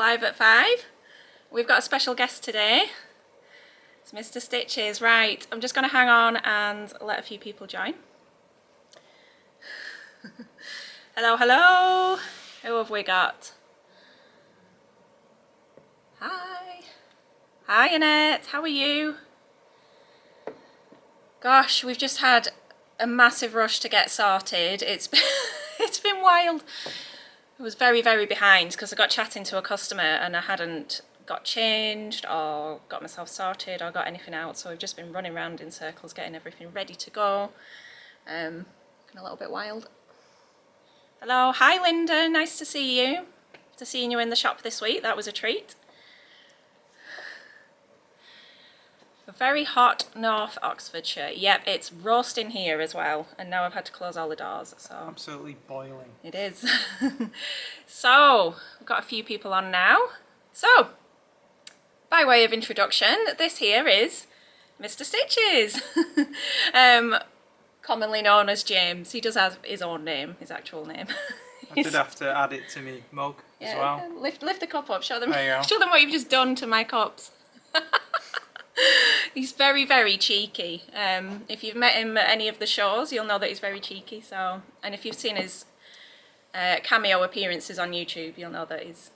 live at 5. We've got a special guest today. It's Mr. Stitches. Right, I'm just going to hang on and let a few people join. Hello, hello. Who have we got? Hi. Hi, Annette. How are you? Gosh, we've just had a massive rush to get sorted. It's been wild. I was very, very behind because I got chatting to a customer and I hadn't got changed or got myself sorted or got anything out, so we've just been running around in circles getting everything ready to go. Been a little bit wild. Hello, hi Linda, nice to see you. To seeing you in the shop this week, that was a treat. Very hot North Oxfordshire. Yep, it's roasting here as well, and now I've had to close all the doors, so absolutely boiling. It is. So we've got a few people on now. So by way of introduction, this here is Mr. Stitches. Commonly known as James. He does have his own name, his actual name. I did have to add it to me mug as well. Lift the cup up, show them Show them what you've just done to my cups. He's very, very cheeky. If you've met him at any of the shows, you'll know that he's very cheeky. So, and if you've seen his cameo appearances on YouTube, you'll know that he's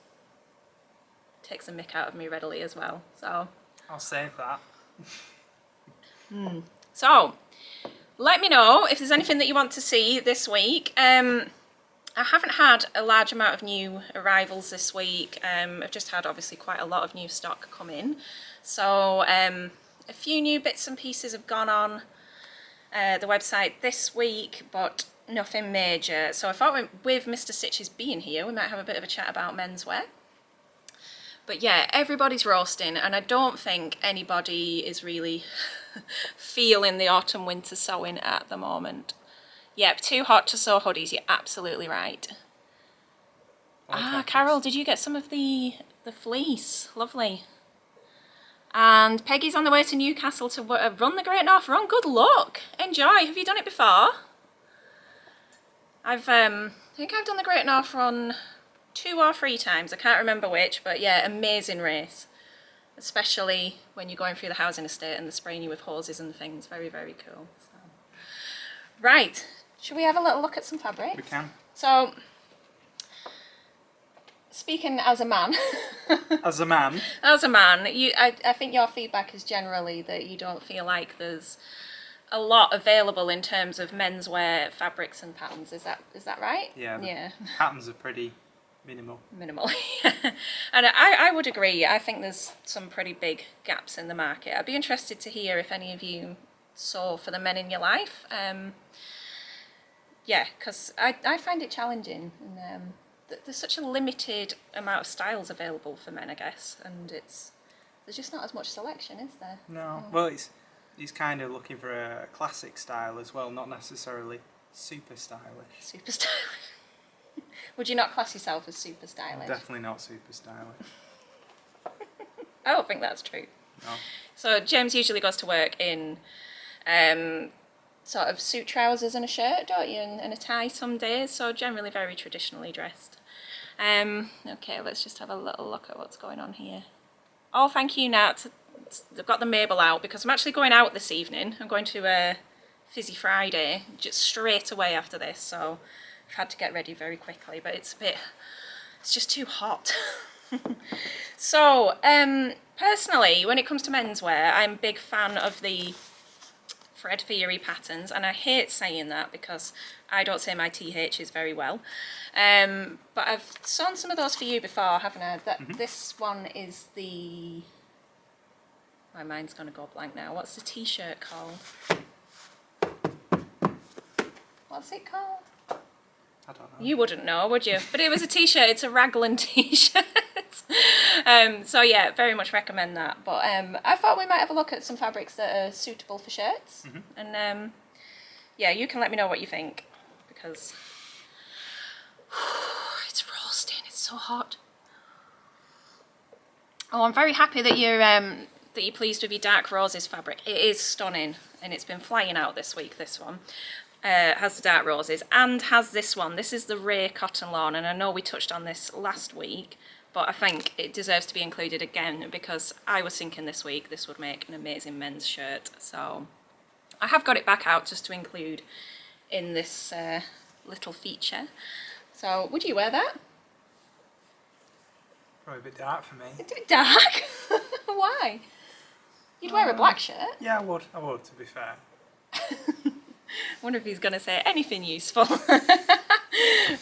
takes a mick out of me readily as well. So I'll save that. So let me know if there's anything that you want to see this week. I haven't had a large amount of new arrivals this week. I've just had obviously quite a lot of new stock come in. So a few new bits and pieces have gone on the website this week, but nothing major. So I thought with Mr. Stitches being here, we might have a bit of a chat about menswear. But yeah, everybody's roasting, and I don't think anybody is really feeling the autumn-winter sewing at the moment. Yep, too hot to sew hoodies, you're absolutely right. Carol, did you get some of the fleece? Lovely. And Peggy's on the way to Newcastle to run the Great North Run. Good luck. Enjoy. Have you done it before? I think I've done the Great North Run 2 or 3 times. I can't remember which, but yeah, amazing race. Especially when you're going through the housing estate and they're spraying you with hoses and things. Very, very cool. So. Right. Should we have a little look at some fabric? We can. So, speaking as a man. As a man? As a man, I think your feedback is generally that you don't feel like there's a lot available in terms of menswear fabrics and patterns. Is that right? Yeah. Patterns are pretty minimal. And I would agree. I think there's some pretty big gaps in the market. I'd be interested to hear if any of you sew for the men in your life. Yeah, because I find it challenging. And, there's such a limited amount of styles available for men, I guess, and there's just not as much selection, is there? No. Well, he's kind of looking for a classic style as well, not necessarily super stylish. Super stylish. Would you not class yourself as super stylish? Definitely not super stylish. I don't think that's true. No. So James usually goes to work in sort of suit trousers and a shirt, don't you, and a tie some days, so generally very traditionally dressed. Okay, let's just have a little look at what's going on here. Oh, thank you, Nat. I've got the Mabel out because I'm actually going out this evening. I'm going to Fizzy Friday just straight away after this, so I've had to get ready very quickly, but it's just too hot. So, personally, when it comes to menswear, I'm a big fan of the Fred Theory patterns, and I hate saying that because I don't say my THs very well. But I've sewn some of those for you before, haven't I? This one is the... My mind's going to go blank now. What's the t-shirt called? What's it called? I don't know. You wouldn't know, would you? But it was a t-shirt. It's a raglan t-shirt. So yeah, very much recommend that. But I thought we might have a look at some fabrics that are suitable for shirts. And yeah, you can let me know what you think, because it's roasting. It's so hot. Oh, I'm very happy that you're pleased with your dark roses fabric. It is stunning, and it's been flying out this week. This one has the dark roses and has this one. This is the Ray Cotton Lawn, and I know we touched on this last week, but I think it deserves to be included again because I was thinking this week this would make an amazing men's shirt. So I have got it back out just to include in this little feature. So would you wear that? Probably a bit dark for me. It's a bit dark. Why? You'd wear a black shirt. Yeah, I would, to be fair. I wonder if he's going to say anything useful.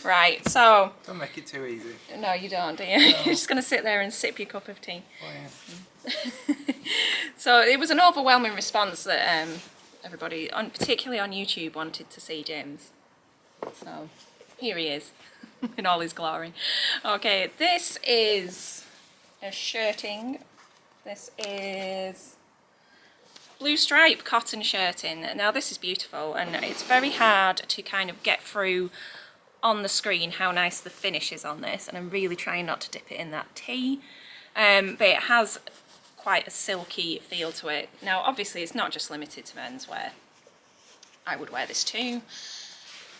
Right, so... Don't make it too easy. No, you don't, do you? No. You're just going to sit there and sip your cup of tea. Oh, yeah. So it was an overwhelming response that everybody, particularly on YouTube, wanted to see James. So here he is in all his glory. Okay, this is a shirting. This is blue stripe cotton shirting. Now this is beautiful, and it's very hard to kind of get through on the screen how nice the finish is on this, and I'm really trying not to dip it in that tea, but it has quite a silky feel to it. Now obviously it's not just limited to menswear. I would wear this too.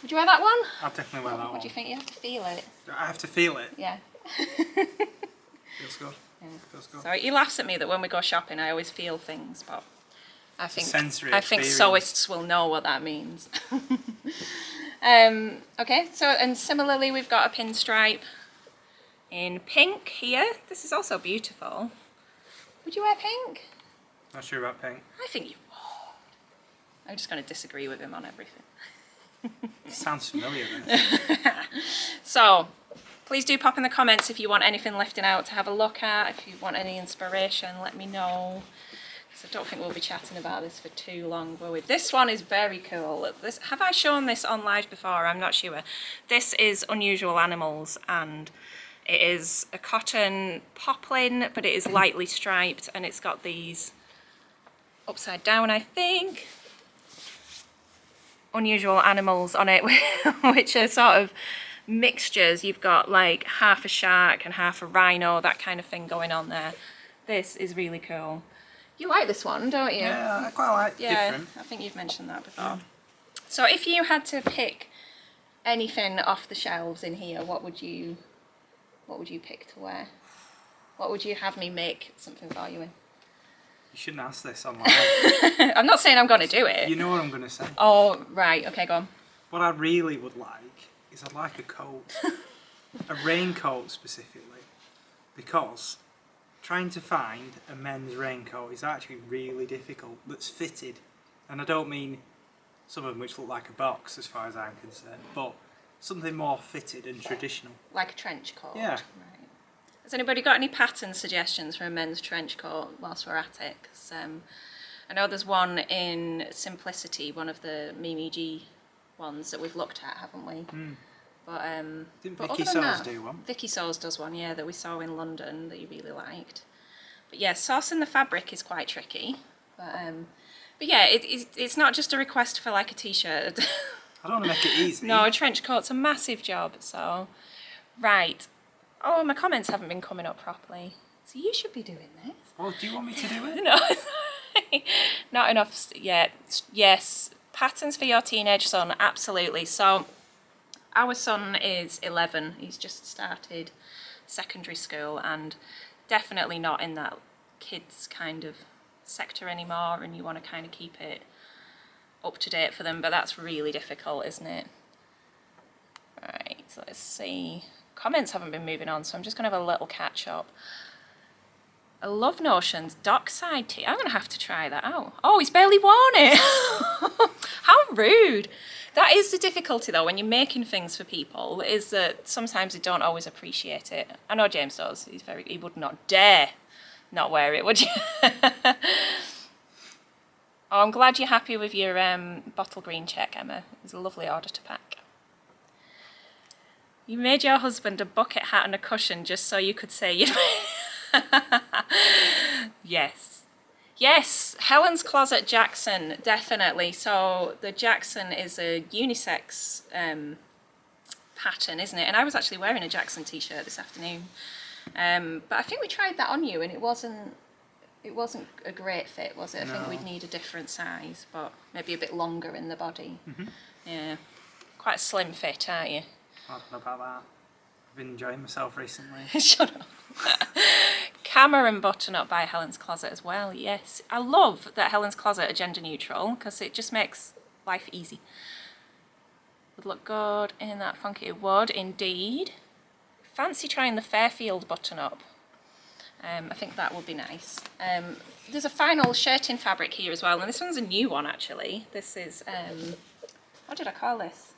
Would you wear that one? I'd definitely wear that one. What do you think? You have to feel it. I have to feel it? Yeah. Feels good. Yeah. Feels good. So he laughs at me that when we go shopping I always feel things, but I think experience. sewists will know what that means. Okay, so and similarly we've got a pinstripe in pink here. This is also beautiful. Would you wear pink? Not sure about pink. I think you would. I'm just going to disagree with him on everything. Sounds familiar then. So please do pop in the comments if you want anything lifting out to have a look at. If you want any inspiration, let me know. I don't think we'll be chatting about this for too long, will we? This one is very cool. Have I shown this on live before? I'm not sure. This is Unusual Animals, and it is a cotton poplin, but it is lightly striped, and it's got these upside down, I think, unusual animals on it, which are sort of mixtures. You've got like half a shark and half a rhino, that kind of thing going on there. This is really cool. You like this one, don't you? Yeah, I quite like different. I think you've mentioned that before. Yeah. So if you had to pick anything off the shelves in here, what would you pick to wear? What would you have me make something for you in? You shouldn't ask this on live. I'm not saying I'm going to do it. You know what I'm going to say. Oh, right. Okay, go on. What I really would like is I'd like a coat. A raincoat specifically. Because trying to find a men's raincoat is actually really difficult that's fitted. And I don't mean some of them which look like a box as far as I'm concerned, but something more fitted and traditional. Like a trench coat? Yeah. Right. Has anybody got any pattern suggestions for a men's trench coat whilst we're at it? 'Cause, I know there's one in Simplicity, one of the Mimi G ones that we've looked at, haven't we? Mm. But, didn't Vicky Sows do one? Vicky Sows does one, yeah, that we saw in London that you really liked. But yeah, sourcing the fabric is quite tricky. But yeah, it's not just a request for like a t-shirt. I don't want to make it easy. No, a trench coat's a massive job, so... Right. Oh, my comments haven't been coming up properly. So you should be doing this. Well, do you want me to do it? No, not enough yet. Yes, patterns for your teenage son, absolutely. So our son is 11. He's just started secondary school and definitely not in that kids kind of sector anymore, and you want to kind of keep it up to date for them, but that's really difficult, isn't it? Right, so let's see. Comments haven't been moving on, so I'm just going to have a little catch up. I love Notion's dockside tee. I'm going to have to try that out. Oh, he's barely worn it. How rude. That is the difficulty though when you're making things for people, is that sometimes they don't always appreciate it. I know James does. He would not dare not wear it, would you? Oh, I'm glad you're happy with your bottle green check, Emma. It was a lovely order to pack. You made your husband a bucket hat and a cushion just so you could say you'd... Yes. Yes, Helen's Closet Jackson, definitely. So the Jackson is a unisex pattern, isn't it? And I was actually wearing a Jackson t-shirt this afternoon. But I think we tried that on you and it wasn't a great fit, was it? I think we'd need a different size, but maybe a bit longer in the body. Mm-hmm. Yeah. Quite a slim fit, aren't you? I don't know about that. I've been enjoying myself recently. Shut up. Cameron button up by Helen's Closet as well. Yes, I love that Helen's Closet are gender neutral because it just makes life easy. Would look good in that funky. It would indeed. Fancy trying the Fairfield button up. I think that would be nice. There's a final shirting fabric here as well, and this one's a new one actually. This is what did I call this?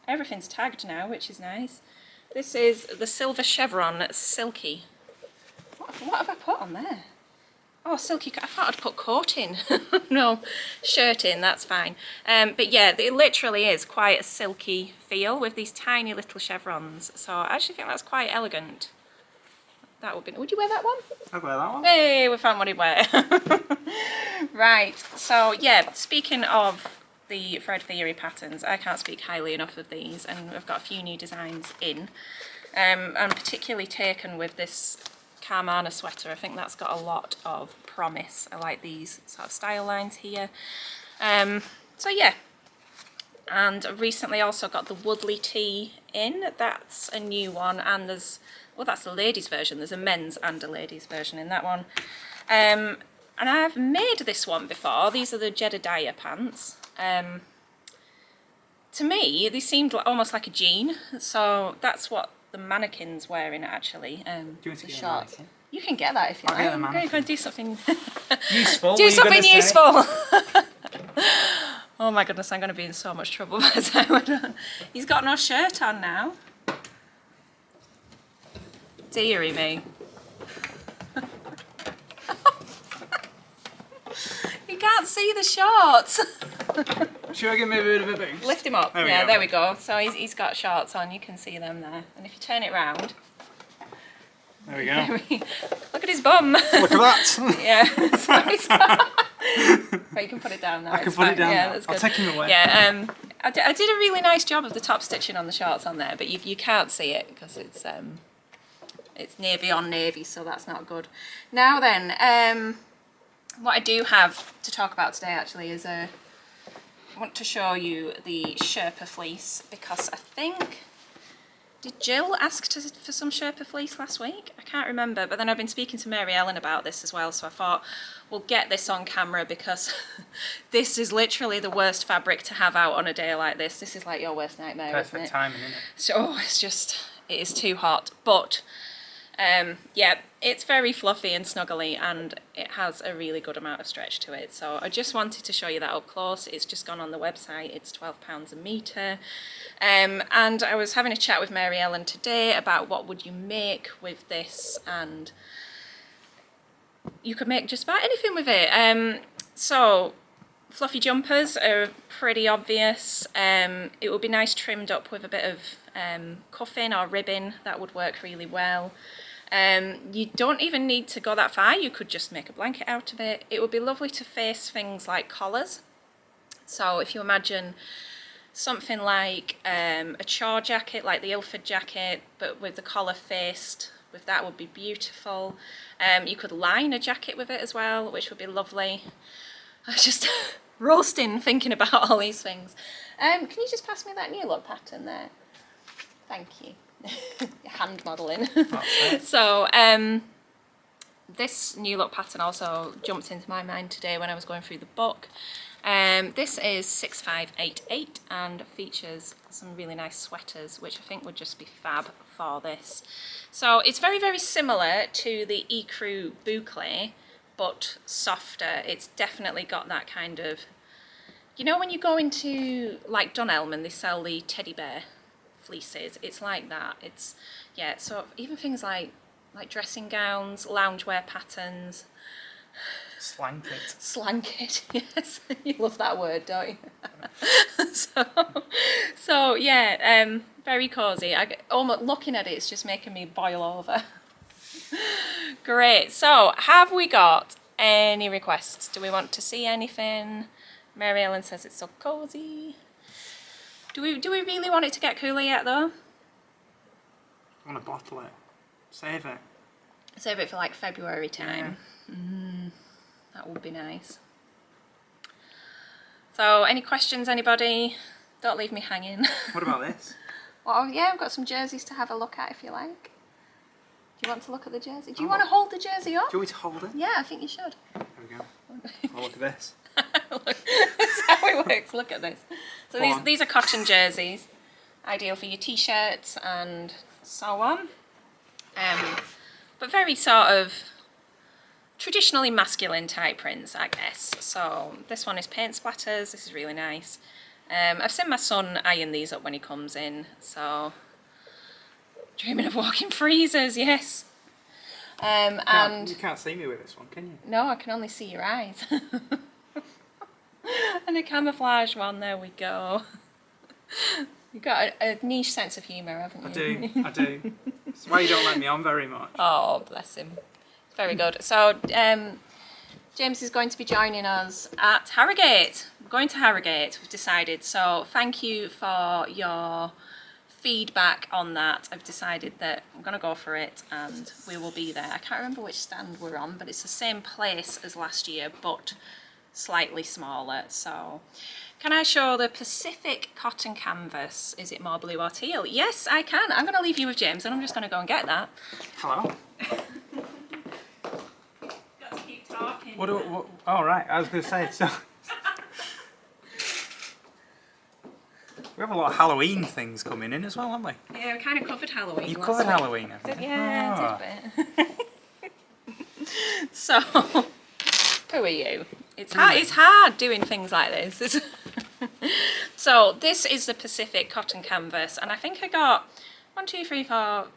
Everything's tagged now, which is nice. This is the Silver Chevron Silky. What have I put on there? Oh, silky, I thought I'd put coat in. No, shirt in, that's fine. But yeah, it literally is quite a silky feel with these tiny little chevrons. So I actually think that's quite elegant. That would be, would you wear that one? I'll wear that one. Hey, we found what he'd wear. Right, so yeah, speaking of the Fred Theory patterns, I can't speak highly enough of these, and we've got a few new designs in. I'm particularly taken with this Carmana sweater. I think that's got a lot of promise. I like these sort of style lines here. So yeah, and I recently also got the Woodley tee in. That's a new one, and there's, well, that's the ladies version. There's a men's and a ladies version in that one. And I've made this one before. These are the Jedediah pants. To me, they seemed almost like a jean, so that's what the mannequin's wearing actually. Do you want to the get shorts. a mannequin? You can get that if you I'll get a like. mannequin. Go do something Useful. do were you something gonna say? useful. Oh my goodness, I'm going to be in so much trouble by the time we're done. He's got no shirt on now. Deary me. You can't see the shorts. Should I give me a bit of a boost? Lift him up. There we Yeah, go. there we go. So he's got shorts on. You can see them there. And if you turn it round, There we go. look at his bum. Look at that. Yeah. So he's got... Right, you can put it down now. I can it's put fine. it down Yeah, now. that's I'll good. take him away. Yeah. I did a really nice job of the top stitching on the shorts on there, but you can't see it because it's navy on navy, so that's not good. Now then, what I do have to talk about today actually is I want to show you the Sherpa fleece, because I think, did Jill ask for some Sherpa fleece last week? I can't remember, but then I've been speaking to Mary Ellen about this as well, so I thought we'll get this on camera because this is literally the worst fabric to have out on a day like this. This is like your worst nightmare, isn't Perfect it? timing, isn't it? So it's just, it is too hot, but yeah, it's very fluffy and snuggly, and it has a really good amount of stretch to it. So I just wanted to show you that up close. It's just gone on the website. It's £12 a metre. And I was having a chat with Mary Ellen today about what would you make with this, and you could make just about anything with it. So fluffy jumpers are pretty obvious. It would be nice trimmed up with a bit of cuffing or ribbing. That would work really well. You don't even need to go that far. You could just make a blanket out of it. It would be lovely to face things like collars. So if you imagine something like a chore jacket, like the Ilford jacket, but with the collar faced, with that would be beautiful. You could line a jacket with it as well, which would be lovely. I was just roasting thinking about all these things. Can you just pass me that new look pattern there? Thank you. Hand modelling. So this new look pattern also jumped into my mind today when I was going through the book. This is 6588 and features some really nice sweaters, which I think would just be fab for this. So it's very, very similar to the Ecru boucle, but softer. It's definitely got that kind of, you know, when you go into like Dunelm and they sell the teddy bear fleeces, it's like that. It's, yeah, so even things like dressing gowns, loungewear patterns. Slanket, yes. You love that word, don't you? so yeah, very cosy. Almost looking at it, it's just making me boil over. Great. So, have we got any requests? Do we want to see anything? Mary Ellen says it's so cosy. Do we really want it to get cooler yet, though? I want to bottle it. Save it. Save it for like February time. Yeah. That would be nice. So, any questions, anybody? Don't leave me hanging. What about this? Well, yeah, I've got some jerseys to have a look at if you like. Do you want to look at the jersey? Do you want to hold the jersey up? Do you want me to hold it? Yeah, I think you should. There we go. Oh, look at this. Look, that's how it works. Look at this. So these are cotton jerseys, ideal for your t-shirts and so on. But very sort of traditionally masculine type prints, I guess. So this one is paint splatters. This is really nice. I've seen my son iron these up when he comes in. So dreaming of walking freezers, yes. And you can't see me with this one, can you? no, I can only see your eyes. And a camouflage one, there we go. You've got a niche sense of humour, haven't you? I do. That's why you don't let me on very much. Oh, bless him. Very good. So, James is going to be joining us at Harrogate. We're going to Harrogate, we've decided. So, thank you for your feedback on that. I've decided that I'm going to go for it and we will be there. I can't remember which stand we're on, but it's the same place as last year, but slightly smaller. So can I show the Pacific cotton canvas? Is it more blue or teal? Yes, I can. I'm going to leave you with James and I'm just going to go and get that. Hello. Got to keep talking. What, oh, right, I was going to say, so we have a lot of Halloween things coming in as well, haven't we? Yeah, we kind of covered Halloween. You covered Halloween, haven't you? Yeah, I did a bit. So, who are you? It's hard doing things like this. So this is the Pacific cotton canvas, and I think I got 1, 2, 3, 4,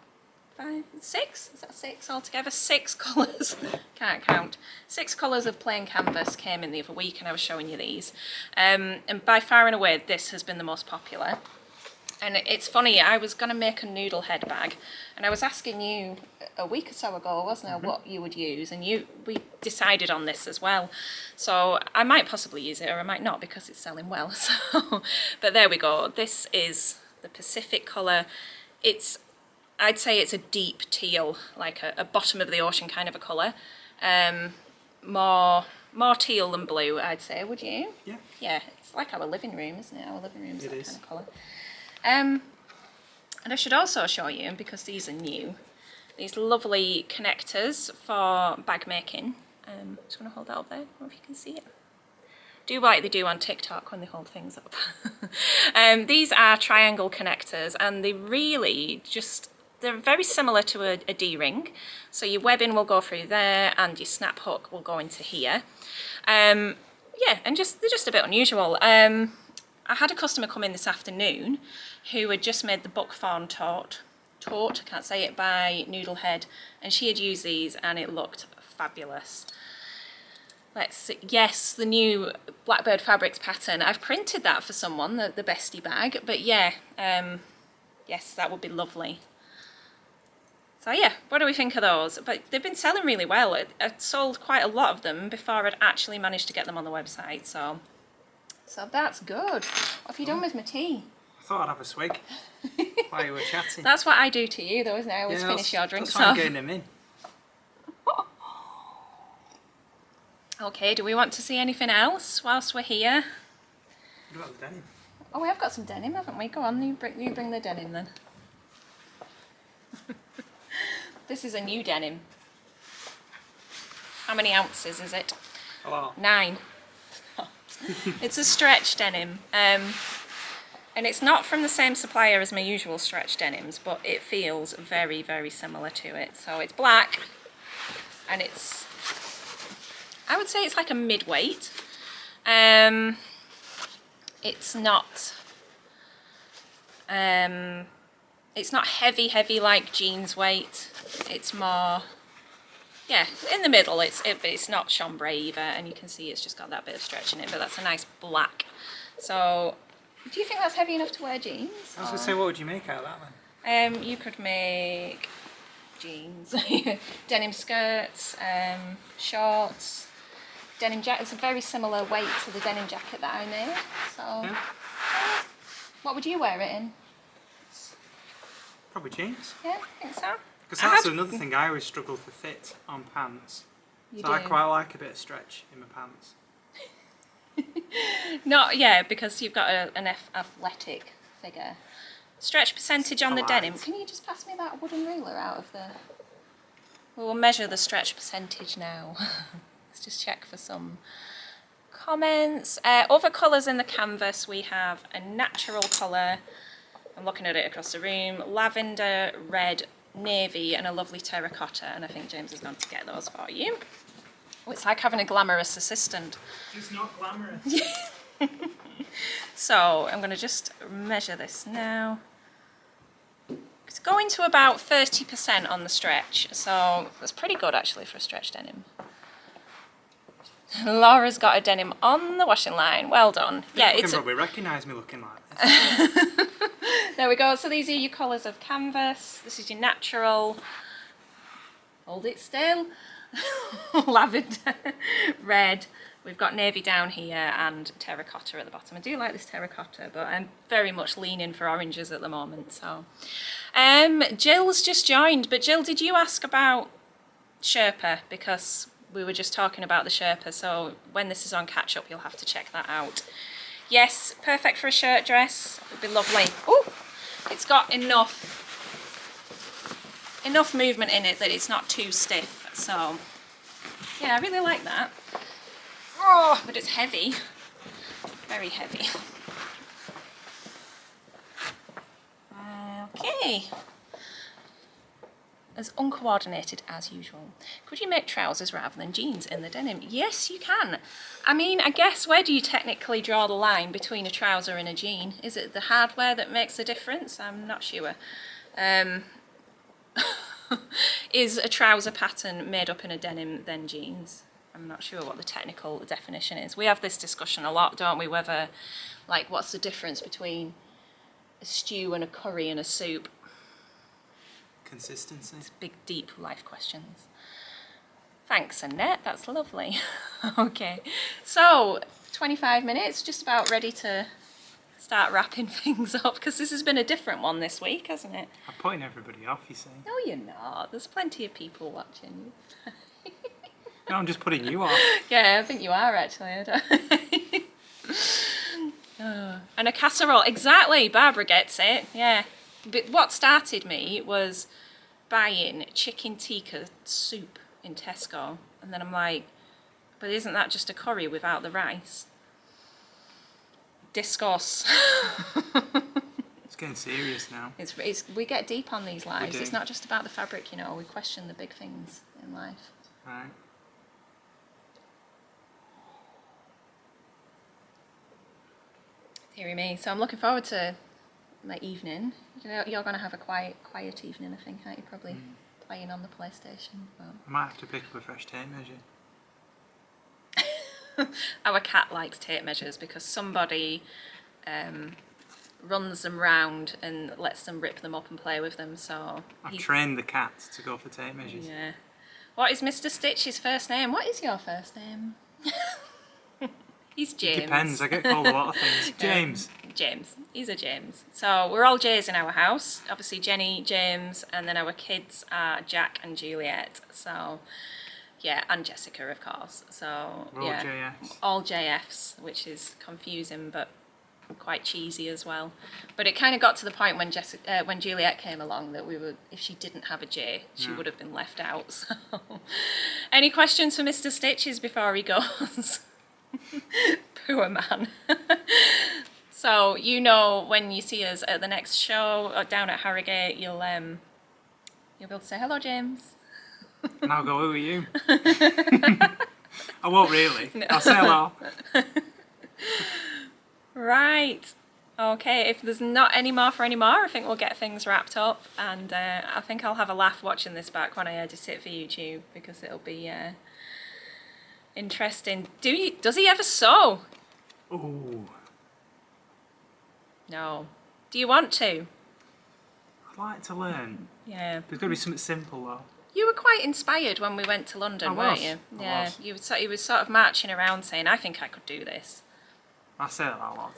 5, 6. Is that 6 altogether? 6 colours. Can't count. 6 colours of plain canvas came in the other week, and I was showing you these. And by far and away, this has been the most popular. And it's funny, I was going to make a noodle head bag, and I was asking you a week or so ago, wasn't I, what you would use, and we decided on this as well. So I might possibly use it, or I might not, because it's selling well. So, but there we go. This is the Pacific colour. I'd say it's a deep teal, like a bottom of the ocean kind of a colour. More teal than blue, I'd say. Would you? Yeah. Yeah, it's like our living room, isn't it? Our living room's that is. kind of colour. And I should also show you, because these are new, these lovely connectors for bag making. Just going to hold that up there, I don't know if you can see it. Do like they do on TikTok when they hold things up. These are triangle connectors, and they really they're very similar to a D-ring. So your webbing will go through there and your snap hook will go into here. Yeah, and they're just a bit unusual. I had a customer come in this afternoon who had just made the buckthorn tote, I can't say it, by Noodlehead, and she had used these and it looked fabulous. Let's see. Yes, the new Blackbird Fabrics pattern. I've printed that for someone, the bestie bag, but yeah, yes, that would be lovely. So yeah, what do we think of those? But they've been selling really well. I've sold quite a lot of them before I'd actually managed to get them on the website, so that's good. What have you done with my tea? I thought I'd have a swig while you were chatting. That's what I do to you though, isn't it? I always finish your drinks that's off. getting them in. Okay, do we want to see anything else whilst we're here? What about the denim? Oh, we have got some denim, haven't we? Go on, you bring the denim then. This is a new denim. How many ounces is it? A lot. 9. It's a stretch denim. And it's not from the same supplier as my usual stretch denims, but it feels very, very similar to it. So it's black, and I would say it's like a mid-weight. It's not heavy like jeans weight. It's more, yeah, in the middle. It's not chambray either, and you can see it's just got that bit of stretch in it, but that's a nice black. So do you think that's heavy enough to wear jeans? I was going to say, what would you make out of that then? You could make jeans, denim skirts, shorts, denim jacket. It's a very similar weight to the denim jacket that I made. So, Yeah. What would you wear it in? Probably jeans. Yeah, I think so. Because that's another thing, I always struggle for fit on pants. You So do. I quite like a bit of stretch in my pants. Not, yeah, because you've got an athletic figure. Stretch percentage on the Polite. denim. Can you just pass me that wooden ruler out of the... We'll measure the stretch percentage now. Let's just check for some comments. Other colours in the canvas, we have a natural colour. I'm looking at it across the room. Lavender, red, navy and a lovely terracotta. And I think James is going to get those for you. Oh, it's like having a glamorous assistant. It's not glamorous. So I'm going to just measure this now. It's going to about 30% on the stretch, so that's pretty good actually for a stretch denim. Laura's got a denim on the washing line. Well done. Yeah, People it's can probably recognise me looking like this. There we go. So these are your colours of canvas. This is your natural. Hold it still. Lavender, red. We've got navy down here and terracotta at the bottom. I do like this terracotta, but I'm very much leaning for oranges at the moment. So, Jill's just joined. But Jill, did you ask about sherpa? Because we were just talking about the sherpa. So when this is on catch up, you'll have to check that out. Yes, perfect for a shirt dress. It'd be lovely. Oh, it's got enough movement in it that it's not too stiff. So yeah, I really like that. Oh, but it's heavy, very heavy. Okay. As uncoordinated as usual. Could you make trousers rather than jeans in the denim? Yes, you can. I mean, I guess where do you technically draw the line between a trouser and a jean? Is it the hardware that makes the difference? I'm not sure. Is a trouser pattern made up in a denim then jeans? I'm not sure what the technical definition is. We have this discussion a lot, don't we? Whether, like, what's the difference between a stew and a curry and a soup? Consistency. It's big, deep life questions. Thanks, Annette. That's lovely. Okay, so 25 minutes, just about ready to start wrapping things up because this has been a different one this week, hasn't it? I'm putting everybody off, you see. No, you're not. There's plenty of people watching. No, I'm just putting you off. Yeah, I think you are actually. I don't... And a casserole, exactly. Barbara gets it. Yeah. But what started me was buying chicken tikka soup in Tesco, and then I'm like, but isn't that just a curry without the rice? Discuss. It's getting serious now. It's we get deep on these lives. We do. It's not just about the fabric, you know. We question the big things in life. Right. Dearie me. So I'm looking forward to my evening. You're going to have a quiet evening, I think, aren't you? Probably playing on the PlayStation. But... I might have to pick up a fresh tape measure. Our cat likes tape measures because somebody runs them round and lets them rip them up and play with them. So I've trained the cat to go for tape measures. Yeah. What is Mr. Stitch's first name? What is your first name? He's James. It depends. I get called a lot of things. James. James. He's a James. So we're all J's in our house. Obviously Jenny, James, and then our kids are Jack and Juliet. So yeah, and Jessica, of course. So We're all yeah, JFs. all JFs, which is confusing but quite cheesy as well. But it kind of got to the point when when Juliet came along that if she didn't have a J, she would have been left out. So, any questions for Mr. Stitches before he goes? Poor man. So you know, when you see us at the next show or down at Harrogate, you'll be able to say hello, James. And I'll go, who are you? I won't really. No. I'll say hello. Right. Okay, if there's not any more for any more, I think we'll get things wrapped up, and I think I'll have a laugh watching this back when I edit it for YouTube because it'll be interesting. Does he ever sew? Ooh. No. Do you want to? I'd like to learn. Yeah. There's got to be something simple though. You were quite inspired when we went to London, weren't you? I was. You were sort of marching around saying, I think I could do this. I say that about a lot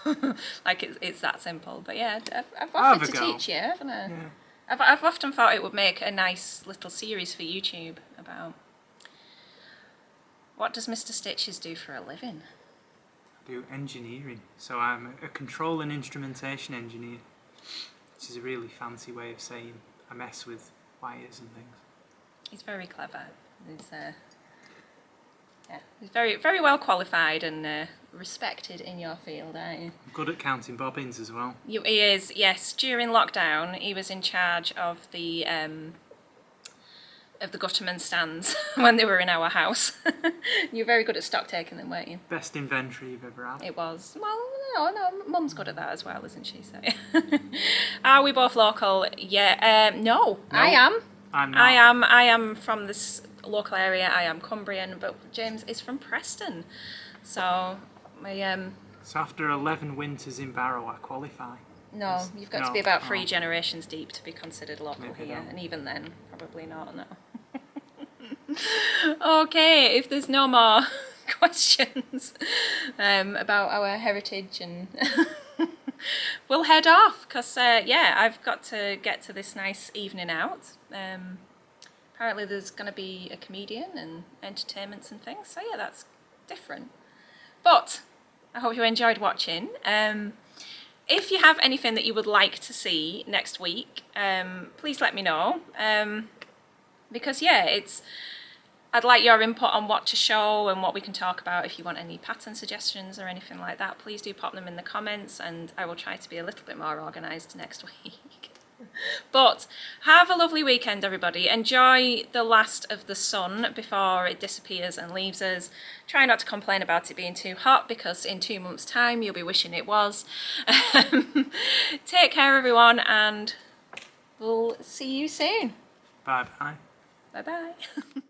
of things. Like it's that simple. But yeah, I've I'll offered have to a go. teach you, haven't I? Yeah. I've often thought it would make a nice little series for YouTube about what does Mr. Stitches do for a living? I do engineering. So I'm a control and instrumentation engineer. which is a really fancy way of saying I mess with wires and things. He's very clever. He's very, very well qualified and respected in your field, aren't you? Good at counting bobbins as well. He is, yes. During lockdown, he was in charge of the Gutterman stands when they were in our house. You were very good at stock taking them, weren't you? Best inventory you've ever had. It was. Well, no, Mum's good at that as well, isn't she? So. Are we both local? Yeah. No, I am. I'm not. I am from this local area. I am Cumbrian, but James is from Preston. So So after 11 winters in Barrow, I qualify. No, you've got to be about 3 generations deep to be considered local Maybe here, not. and even then, probably not. No. Okay, if there's no more questions about our heritage, and we'll head off because yeah, I've got to get to this nice evening out. Apparently, there's going to be a comedian and entertainments and things. So yeah, that's different. But I hope you enjoyed watching. If you have anything that you would like to see next week, please let me know. Because yeah, I'd like your input on what to show and what we can talk about. If you want any pattern suggestions or anything like that, please do pop them in the comments and I will try to be a little bit more organised next week. But have a lovely weekend, everybody. Enjoy the last of the sun before it disappears and leaves us. Try not to complain about it being too hot because in 2 months' time you'll be wishing it was. Take care, everyone, and we'll see you soon. Bye-bye. Bye-bye.